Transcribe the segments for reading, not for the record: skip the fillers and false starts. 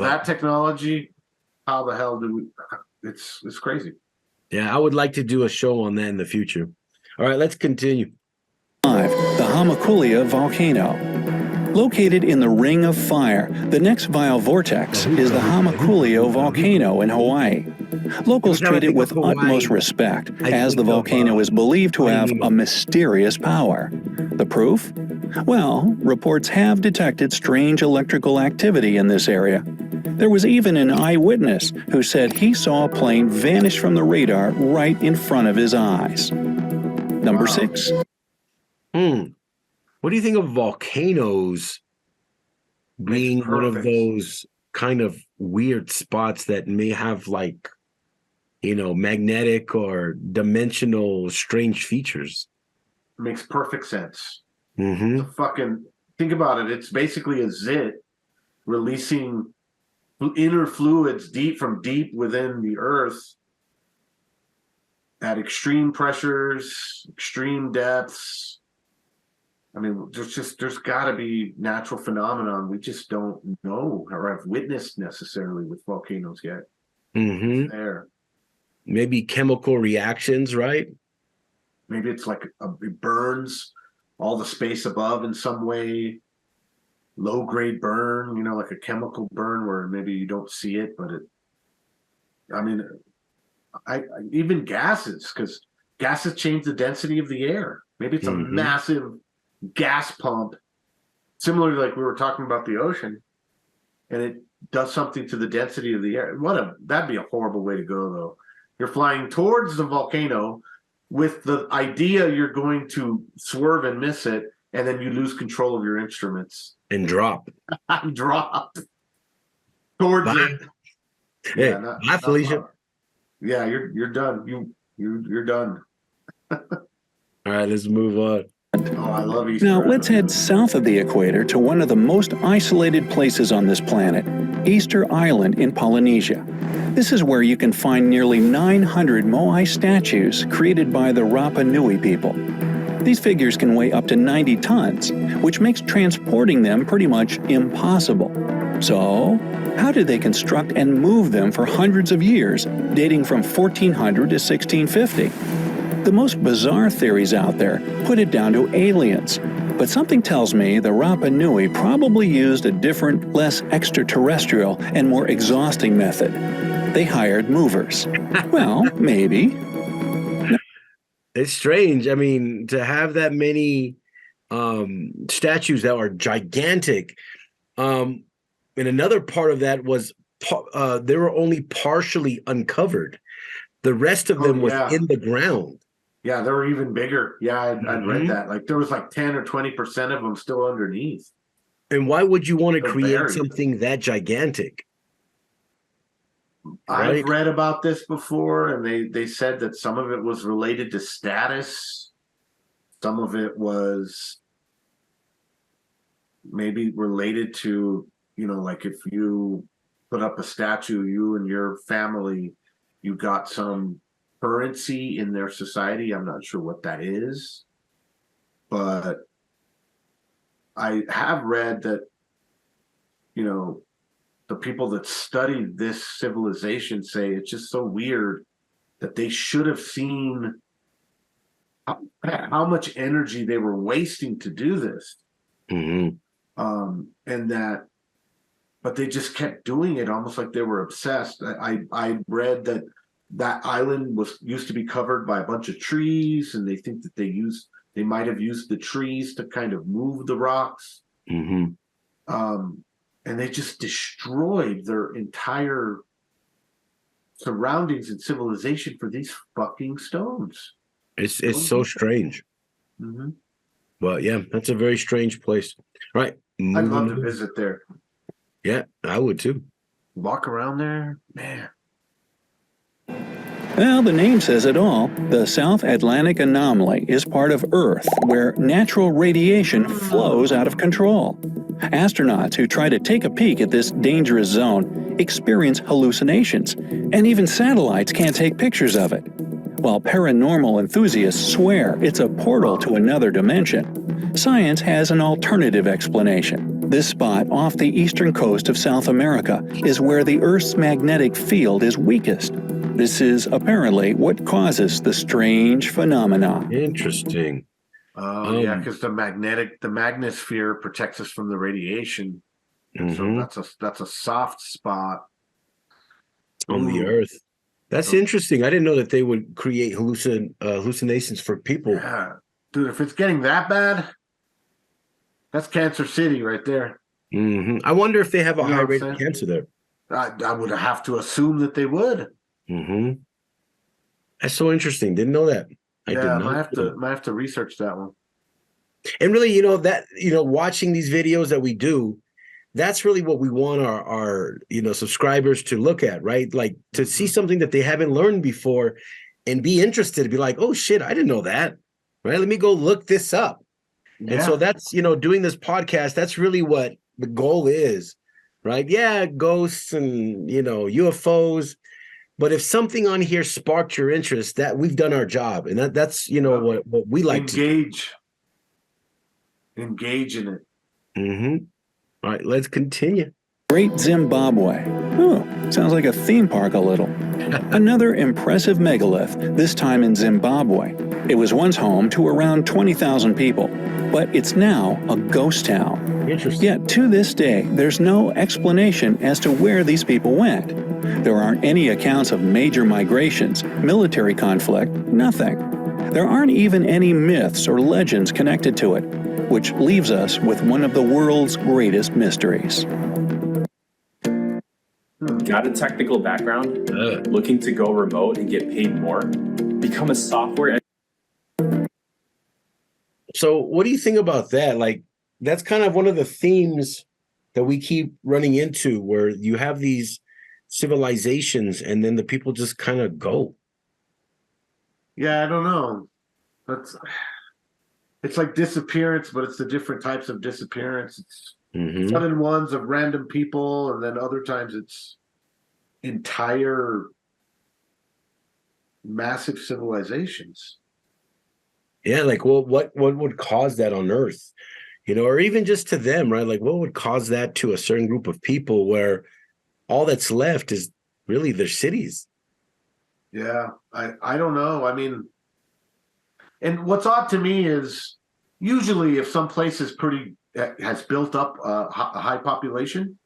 that technology, how the hell do we? It's crazy. Yeah, I would like to do a show on that in the future. All right, let's continue. 5. The Hamakulia Volcano. Located in the Ring of Fire, the next biovortex is the Hamakulia volcano in Hawaii. Locals treat it with utmost respect, as the volcano is believed to have a mysterious power. The proof? Well, reports have detected strange electrical activity in this area. There was even an eyewitness who said he saw a plane vanish from the radar right in front of his eyes. Number 6. What do you think of volcanoes being one of those kind of weird spots that may have like, magnetic or dimensional strange features? Makes perfect sense. Think about it. It's basically a zit releasing inner fluids from deep within the earth at extreme pressures, extreme depths. I mean, there's got to be natural phenomenon we just don't know or have witnessed necessarily with volcanoes yet. There, maybe chemical reactions, right? Maybe it's like it burns all the space above in some way. Low grade burn, like a chemical burn where maybe you don't see it, but even gases, because gases change the density of the air. Maybe it's a massive gas pump, similarly like we were talking about the ocean, and it does something to the density of the air. That'd be a horrible way to go, though. You're flying towards the volcano with the idea you're going to swerve and miss it, and then you lose control of your instruments and drop towards it. Hey, bye, Felicia. Yeah, you're done. You're done. All right, let's move on. Oh, I love Easter. Now let's head south of the equator to one of the most isolated places on this planet, Easter Island in Polynesia. This is where you can find nearly 900 moai statues created by the Rapa Nui people. These figures can weigh up to 90 tons, which makes transporting them pretty much impossible. So, how did they construct and move them for hundreds of years, dating from 1400 to 1650? The most bizarre theories out there put it down to aliens, but something tells me the Rapa Nui probably used a different, less extraterrestrial and more exhausting method. They hired movers. Well, maybe. It's strange. I mean, to have that many statues that are gigantic. And another part of that was they were only partially uncovered. The rest of them was in the ground. Yeah, they were even bigger. Yeah, I'd read that. Like there was like 10 or 20% of them still underneath. And why would you want to create something that gigantic? I've read about this before, and they said that some of it was related to status. Some of it was maybe related to, like if you put up a statue, you and your family, you got some currency in their society. I'm not sure what that is, but I have read that, the people that studied this civilization say it's just so weird that they should have seen how much energy they were wasting to do this. But they just kept doing it almost like they were obsessed. I read that island used to be covered by a bunch of trees, and they think that they might have used the trees to kind of move the rocks. And they just destroyed their entire surroundings and civilization for these fucking stones. It's so strange. But yeah, that's a very strange place. All right. I'd love to visit there. Yeah, I would too. Walk around there, man. Well, the name says it all. The South Atlantic Anomaly is part of Earth, where natural radiation flows out of control. Astronauts who try to take a peek at this dangerous zone experience hallucinations, and even satellites can't take pictures of it. While paranormal enthusiasts swear it's a portal to another dimension, science has an alternative explanation. This spot off the eastern coast of South America is where the Earth's magnetic field is weakest. This is apparently what causes the strange phenomena. Interesting. Oh, yeah, because the magnosphere protects us from the radiation. And so that's a soft spot on the Earth. That's interesting. I didn't know that they would create hallucinations for people. Yeah. Dude, if it's getting that bad, that's Cancer City right there. I wonder if they have a high rate of cancer there. I would have to assume that they would. That's so interesting. Didn't know that. I did not. Might have to research that one. And really, watching these videos that we do, that's really what we want our subscribers to look at, right? Like to see something that they haven't learned before and be interested to be like, oh shit, I didn't know that. Right? Let me go look this up. Yeah. And so that's, doing this podcast, that's really what the goal is, right? Yeah, ghosts and, UFOs. But if something on here sparked your interest, that we've done our job. And that's what we like to engage in it. All right, let's continue. Great Zimbabwe. Oh, sounds like a theme park a little. Another impressive megalith, this time in Zimbabwe. It was once home to around 20,000 people, but it's now a ghost town. Interesting. Yet to this day, there's no explanation as to where these people went. There aren't any accounts of major migrations, military conflict, nothing. There aren't even any myths or legends connected to it, which leaves us with one of the world's greatest mysteries. Got a technical background, looking to go remote and get paid more, become a software. So what do you think about that? Like, that's kind of one of the themes that we keep running into, where you have these civilizations and then the people just kind of go. Yeah, I don't know. It's like disappearance, but it's the different types of disappearance. It's sudden ones of random people, and then other times it's entire massive civilizations. Yeah, like what would cause that on Earth? Or even just to them, right? Like what would cause that to a certain group of people where all that's left is really their cities? Yeah, I don't know. I mean, and what's odd to me is usually if some place is has built up a high population,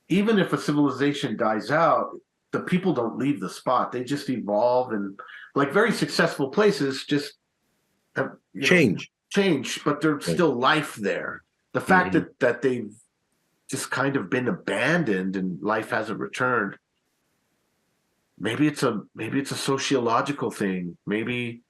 even if a civilization dies out, the people don't leave the spot. They just evolve, and like very successful places just have, change, but there's still life there. The fact that they've just kind of been abandoned and life hasn't returned. Maybe it's a sociological thing. Maybe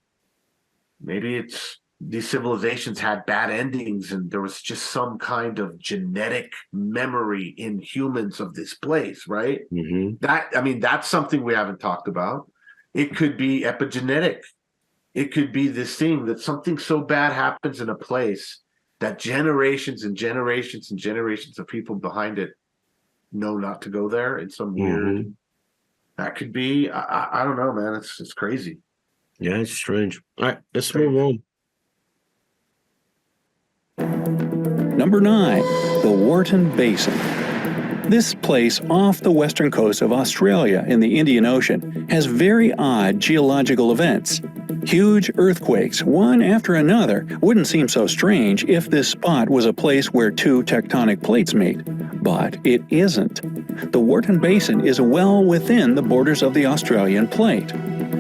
it's these civilizations had bad endings and there was just some kind of genetic memory in humans of this place, right? That's something we haven't talked about. It could be epigenetic. It could be this thing that something so bad happens in a place that generations and generations and generations of people behind it know not to go there in some weird. That could be. I don't know, man. It's crazy. Yeah, it's strange. All right, let's move on. Number 9, the Wharton Basin. This place off the western coast of Australia in the Indian Ocean has very odd geological events. Huge earthquakes, one after another, wouldn't seem so strange if this spot was a place where two tectonic plates meet. But it isn't. The Wharton Basin is well within the borders of the Australian plate.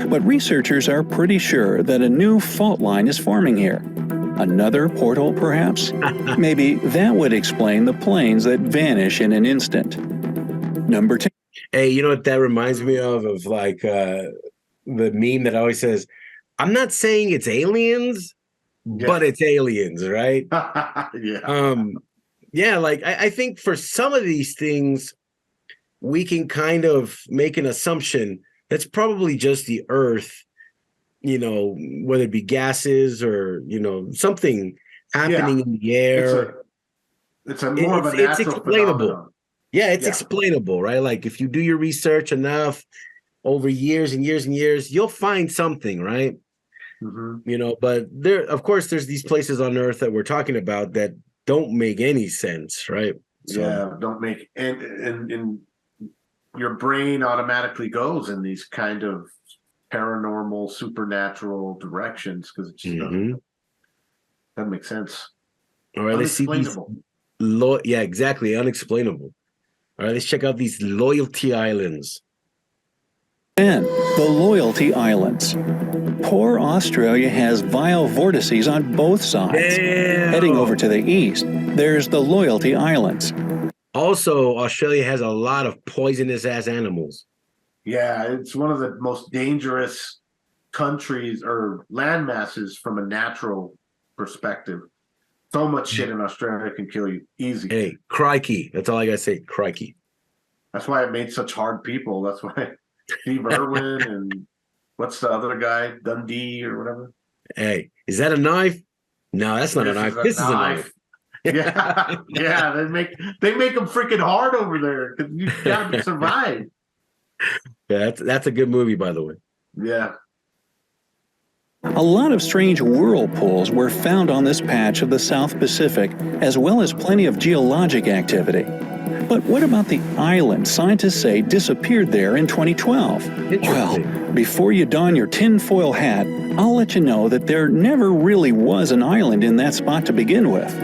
But researchers are pretty sure that a new fault line is forming here. Another portal, perhaps? Maybe that would explain the planes that vanish in an instant. Number 10. Hey, you know what that reminds me of like the meme that always says, I'm not saying it's aliens, but it's aliens, right? Yeah. Like I think for some of these things, we can kind of make an assumption that's probably just the Earth, whether it be gases or, something happening in the air. It's more of a natural explainable. phenomenon. Yeah, it's explainable, right? Like if you do your research enough over years and years and years, you'll find something, right? But of course, there's these places on Earth that we're talking about that don't make any sense, right? So, Yeah, don't make and your brain automatically goes in these kind of paranormal, supernatural directions because it just mhm. doesn't make sense. All right, let's see these. Unexplainable. Yeah, exactly, unexplainable. All right, let's check out these Loyalty Islands. And the Loyalty Islands. Poor Australia has vile vortices on both sides. Damn. Heading over to the east, there's the Loyalty Islands. Also, Australia has a lot of poisonous ass animals. Yeah, it's one of the most dangerous countries or land masses from a natural perspective. So much shit in Australia can kill you easy. Hey, crikey. That's all I gotta say. Crikey. That's why it made such hard people. That's why Steve Irwin and what's the other guy, Dundee or whatever. Hey, is that a knife? No, that's not a knife. This is a knife. Yeah, yeah. They make them freaking hard over there because you gotta survive. Yeah, that's a good movie, by the way. Yeah. A lot of strange whirlpools were found on this patch of the South Pacific, as well as plenty of geologic activity. But what about the island scientists say disappeared there in 2012? Well, before you don your tinfoil hat, I'll let you know that there never really was an island in that spot to begin with.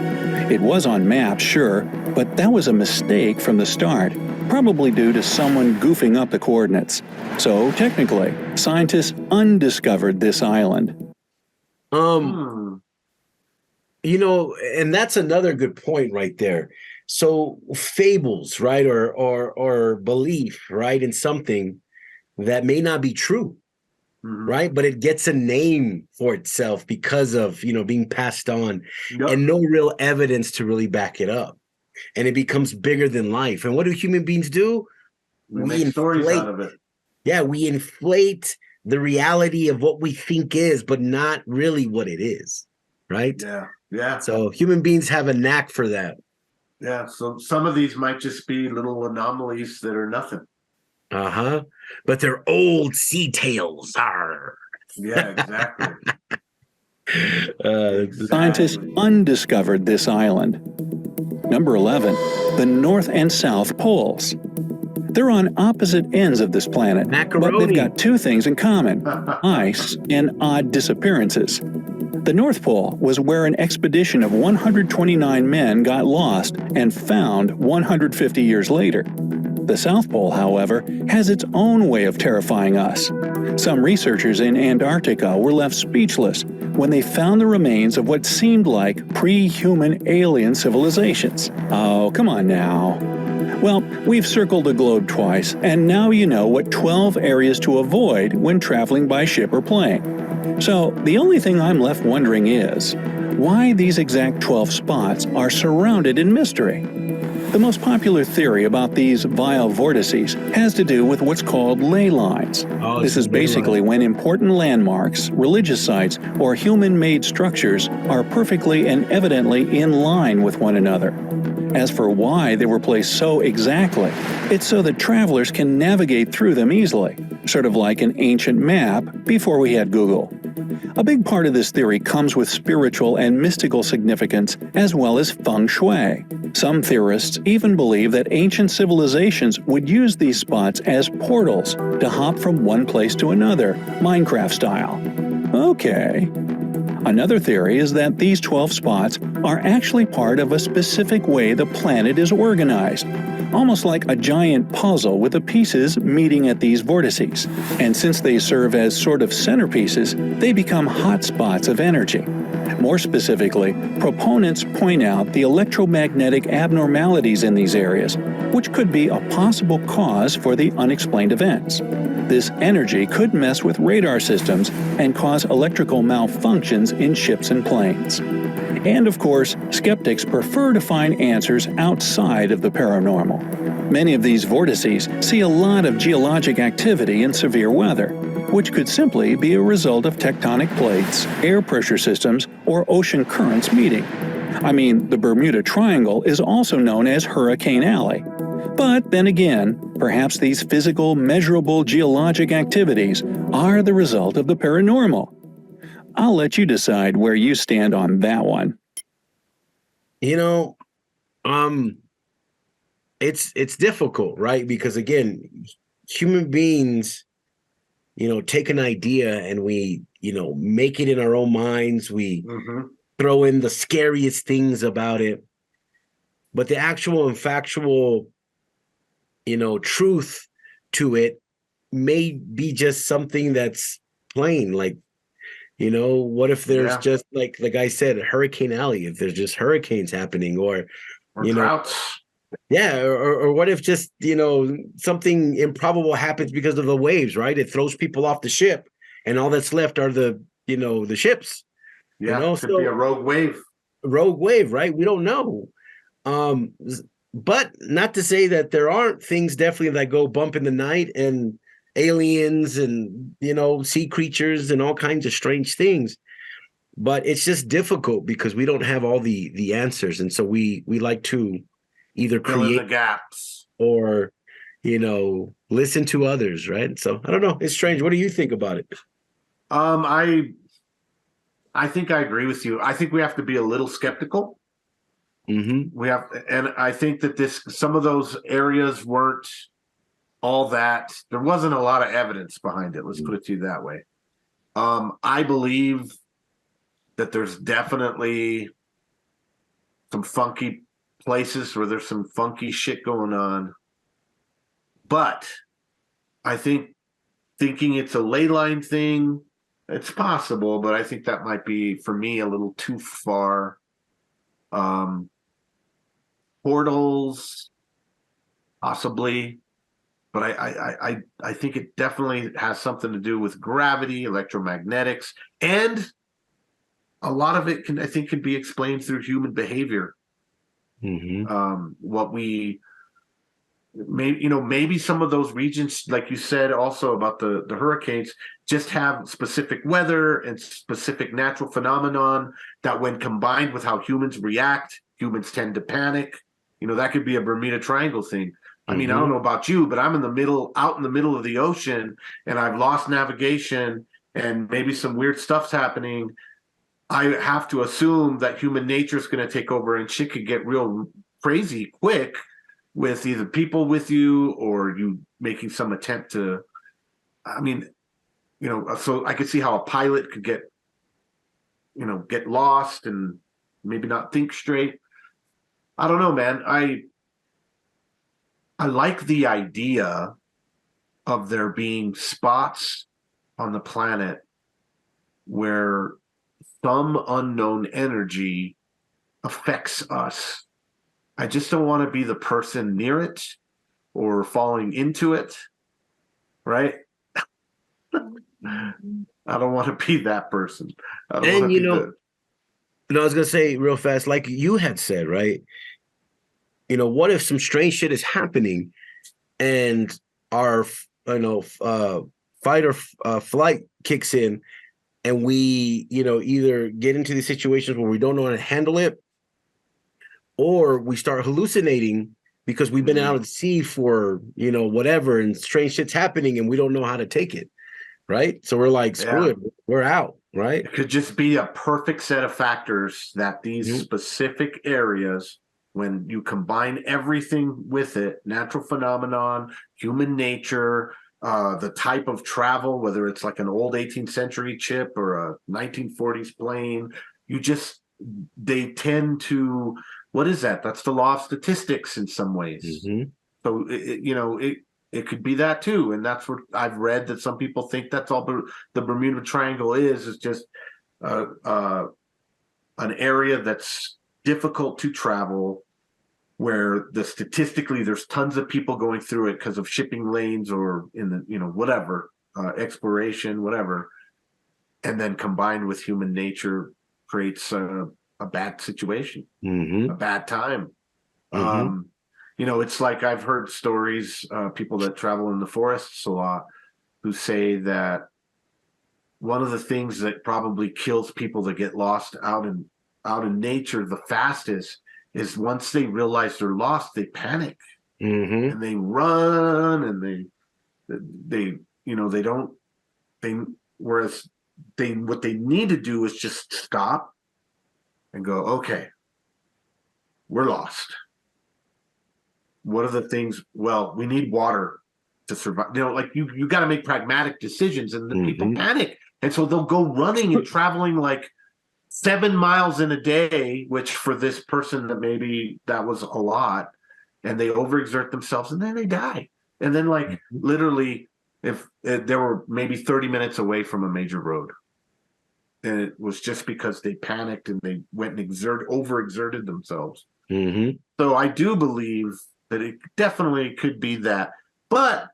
It was on maps, sure, but that was a mistake from the start, probably due to someone goofing up the coordinates. So technically, scientists undiscovered this island. You know, and that's another good point right there. So fables, right, or belief, right, in something that may not be true, right, but it gets a name for itself because of, you know, being passed on and no real evidence to really back it up, and it becomes bigger than life. And what do human beings do? We make stories out of it. Yeah, we inflate the reality of what we think is, but not really what it is, right? Yeah. So human beings have a knack for that. Yeah, so some of these might just be little anomalies that are nothing. But they're old sea tales. Arr. Yeah, exactly. Scientists undiscovered this island. Number 11, the North and South Poles. They're on opposite ends of this planet, but they've got two things in common: ice and odd disappearances. The North Pole was where an expedition of 129 men got lost and found 150 years later. The South Pole, however, has its own way of terrifying us. Some researchers in Antarctica were left speechless when they found the remains of what seemed like pre-human alien civilizations. Oh, come on now. Well, we've circled the globe twice, and now you know what 12 areas to avoid when traveling by ship or plane. So, the only thing I'm left wondering is, why these exact 12 spots are surrounded in mystery? The most popular theory about these vile vortices has to do with what's called ley lines. This is basically when important landmarks, religious sites, or human-made structures are perfectly and evidently in line with one another. As for why they were placed so exactly, it's so that travelers can navigate through them easily, sort of like an ancient map before we had Google. A big part of this theory comes with spiritual and mystical significance, as well as feng shui. Some theorists even believe that ancient civilizations would use these spots as portals to hop from one place to another, Minecraft style. Okay. Another theory is that these 12 spots are actually part of a specific way the planet is organized, almost like a giant puzzle with the pieces meeting at these vortices. And since they serve as sort of centerpieces, they become hotspots of energy. More specifically, proponents point out the electromagnetic abnormalities in these areas, which could be a possible cause for the unexplained events. This energy could mess with radar systems and cause electrical malfunctions in ships and planes. And of course, skeptics prefer to find answers outside of the paranormal. Many of these vortices see a lot of geologic activity in severe weather, which could simply be a result of tectonic plates, air pressure systems, or ocean currents meeting. I mean, the Bermuda Triangle is also known as Hurricane Alley. But then again, perhaps these physical, measurable geologic activities are the result of the paranormal. I'll let you decide where you stand on that one. You know, um, it's difficult, right? Because again, human beings, take an idea and we, make it in our own minds. We Mm-hmm. throw in the scariest things about it, but the actual and factual, truth to it may be just something that's plain. Like, what if there's Yeah. just like the guy said, Hurricane Alley, if there's just hurricanes happening, or Or you know, droughts. yeah, or what if just, something improbable happens because of the waves, right? It throws people off the ship, and all that's left are the ships, Yeah. Could be a so rogue wave. rogue wave, right? We don't know. Um, but not to say that there aren't things definitely that go bump in the night and aliens and sea creatures and all kinds of strange things. But it's just difficult because we don't have all the answers, and so we like to either Fill in the create gaps. or listen to others, right? So I don't know. It's strange. What do you think about it? I think I agree with you. I think we have to be a little skeptical. Mm-hmm. We have, and I think that some of those areas weren't all that. There wasn't a lot of evidence behind it. Let's put it to you that way. I believe that there's definitely some funky places where there's some funky shit going on. But I think thinking it's a ley line thing, it's possible, but I think that might be for me a little too far. Um, Portals, possibly, but I think it definitely has something to do with gravity, electromagnetics, and a lot of it I think can be explained through human behavior. Mm-hmm. What we maybe some of those regions, like you said also about the hurricanes, just have specific weather and specific natural phenomenon that when combined with how humans react, humans tend to panic. That could be a Bermuda Triangle thing. I mean, I don't know about you, but I'm out in the middle of the ocean, and I've lost navigation, and maybe some weird stuff's happening. I have to assume that human nature is going to take over, and shit could get real crazy quick with either people with you or you making some attempt to. I mean, so I could see how a pilot could get lost and maybe not think straight. I don't know, man. I like the idea of there being spots on the planet where some unknown energy affects us. I just don't want to be the person near it or falling into it, right? I don't want to be that person. I don't want And to be the. I was gonna say real fast, like you had said, right? What if some strange shit is happening and our fight or flight kicks in, and we either get into these situations where we don't know how to handle it, or we start hallucinating because we've been out at sea for whatever, and strange shit's happening and we don't know how to take it, right? So we're like, screw it, we're out, right? It could just be a perfect set of factors that these specific areas, when you combine everything with it, natural phenomenon, human nature, the type of travel, whether it's like an old 18th century ship or a 1940s plane, they tend to, what is that? That's the law of statistics in some ways. So, it could be that too. And that's what I've read, that some people think that's all the Bermuda Triangle is just an area that's difficult to travel, where statistically there's tons of people going through it because of shipping lanes or in the whatever exploration, whatever, and then combined with human nature creates a bad situation, a bad time. It's like I've heard stories, people that travel in the forests a lot, who say that one of the things that probably kills people that get lost out in nature the fastest is once they realize they're lost, they panic and they run, and they don't they whereas what they need to do is just stop and go, okay, we're lost. What are the things? Well, we need water to survive. You know, like you got to make pragmatic decisions, and the people panic, and so they'll go running and traveling like 7 miles in a day, which for this person that maybe that was a lot, and they overexert themselves, and then they die. And then, like literally, if they were maybe 30 minutes away from a major road, and it was just because they panicked and they went and overexerted themselves. So I do believe that it definitely could be that, but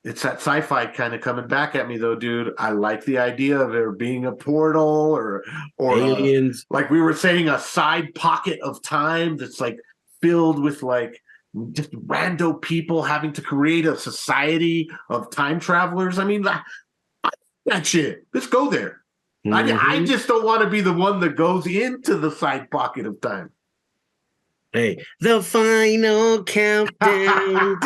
it's that sci-fi kind of coming back at me, though, dude. I like the idea of there being a portal or aliens, like we were saying, a side pocket of time that's like filled with like just rando people having to create a society of time travelers. I mean, that shit. Let's go there. I just don't want to be the one that goes into the side pocket of time. Hey, the final countdown.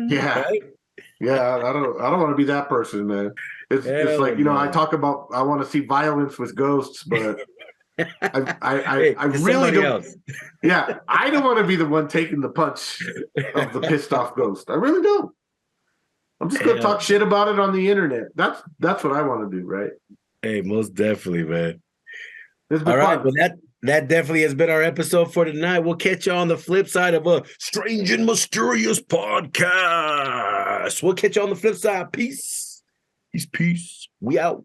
Yeah. Right? Yeah, I don't want to be that person, man. It's like, you know, I talk about I want to see violence with ghosts, but I really don't. Else. Yeah, I don't want to be the one taking the punch of the pissed off ghost. I really don't. I'm just gonna talk shit about it on the internet. That's what I want to do, right? Hey, most definitely, man. All right, well that definitely has been our episode for tonight. We'll catch you on the flip side of a Strange and Mysterious podcast. We'll catch you on the flip side. Peace. We out.